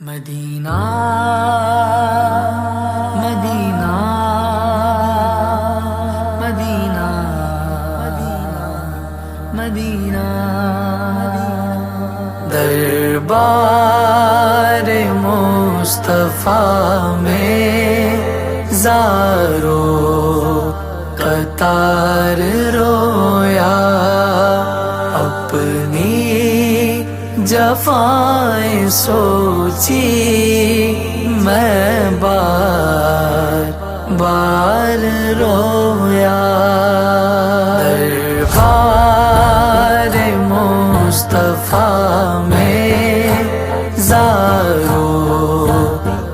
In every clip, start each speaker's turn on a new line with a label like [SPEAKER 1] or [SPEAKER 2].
[SPEAKER 1] مدینہ مدینہ مدینہ مدینہ دربار مصطفیٰ میں زارو قطار رویا اپنی جفائیں سوچی میں بار بار رویا دربار مصطفیٰ میں زارو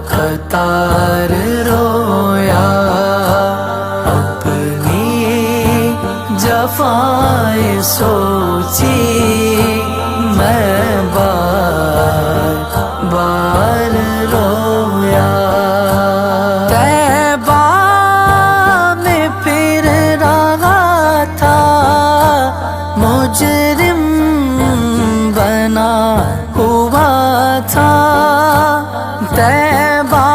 [SPEAKER 1] قطار رویا اپنی جفائیں سوچی میں بار بار رویا طیبہ میں پھر رہا تھا مجرم بنا ہوا تھا طیبہ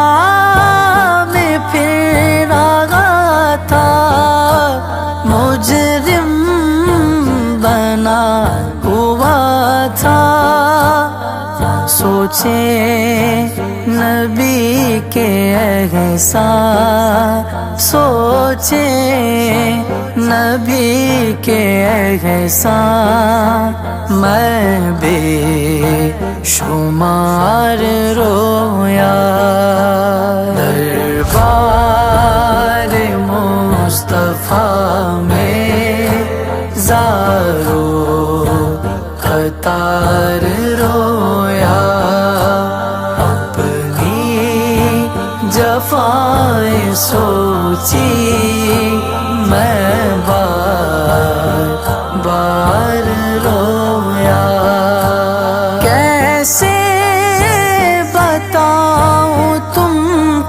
[SPEAKER 1] میں پھر رہا تھا مجرم بنا ہوا تھا سوچے نبی کے احسان سوچے نبی کے احسان میں بے شمار رویا دربار مصطفیٰ میں زارو قطار رویا اپنی جفائیں سوچی میں بار بار رویا کیسے بتاؤں تم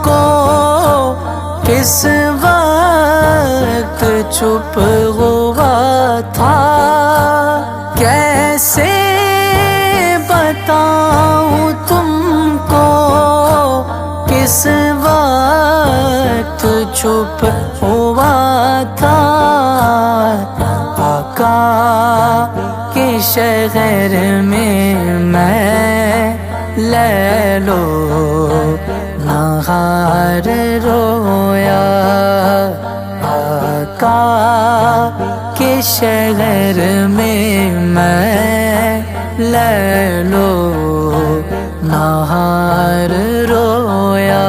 [SPEAKER 1] کو کس وقت چھپ ہوا تھا کیسے بتاؤں تم کو کس وقت چھپ ہوا تھا آقا کے شہر میں لیلو نہار رویا آقا کے شہر میں لیلو نہار رویا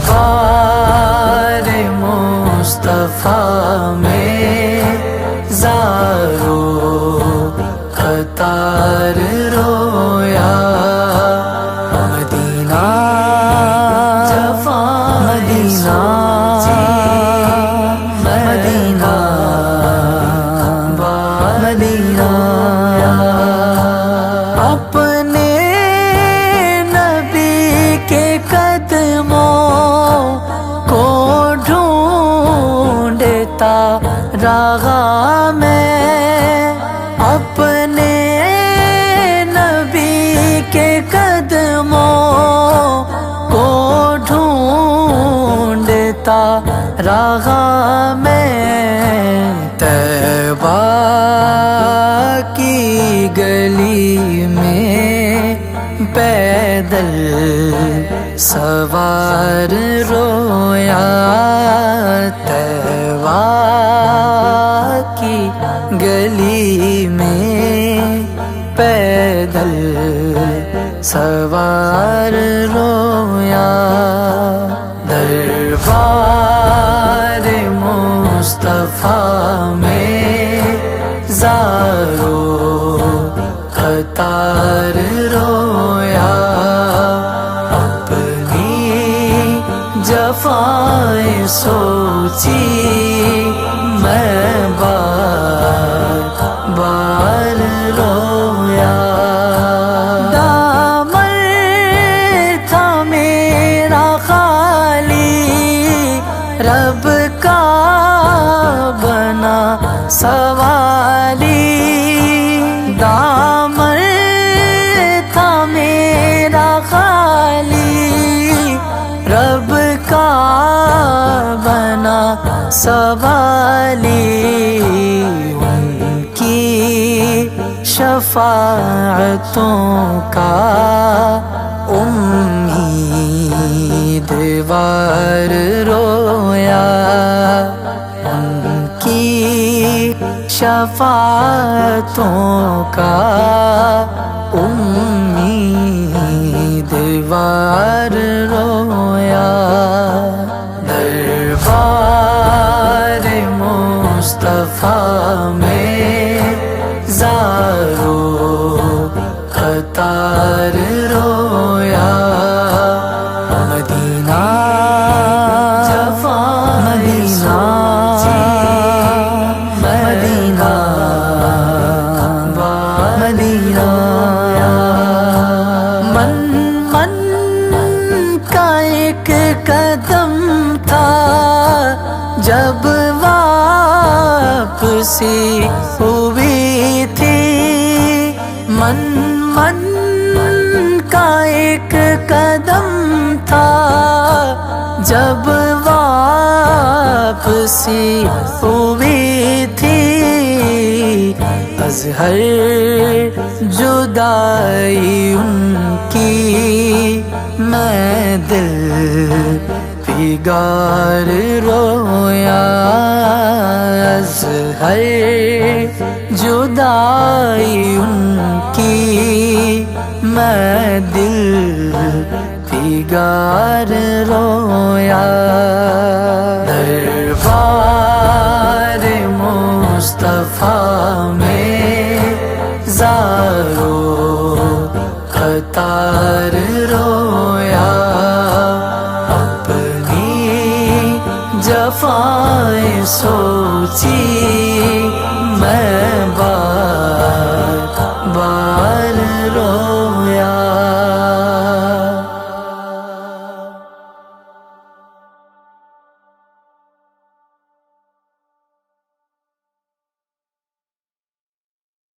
[SPEAKER 1] دربار مصطفیٰ میں زارو قطار رویا مدینہ مدینہ مدینہ مدینہ اپنے نبی کے قدموں کو ڈھونڈتا رہا میں اپنے نبی کے قدموں کو ڈھونڈتا رہا میں طیبہ کی گلی میں پیدل سوار رویا طیبہ کی گلی میں پیدل سوار رویا دربار مصطفیٰ میں زارو قطار رویا اپنی جفائیں سوچی میں بار بار رویا دامن تھا میرا خالی رب کا بنا سوالی دامن تھا میرا سوالی ان کی شفاعتوں کا امیدوار رویا، ان کی شفاعتوں کا امیدوار رویا۔ دربار مصطفیٰ میں زارو قطار رویا، مدینہ مدینہ مدینہ مدینہ، من کا ایک قدم تھا جب واپسی ہوئی تھی، من کا ایک قدم تھا جب واپسی ہوئی تھی، اظہر جدائی ان کی میں دل بگار رویا، اظہر جدائی ان کی میں دل بگار رویا۔ دربار مصطفیٰ میں زارو قطار رویا، اپنی جفائیں سوچی میں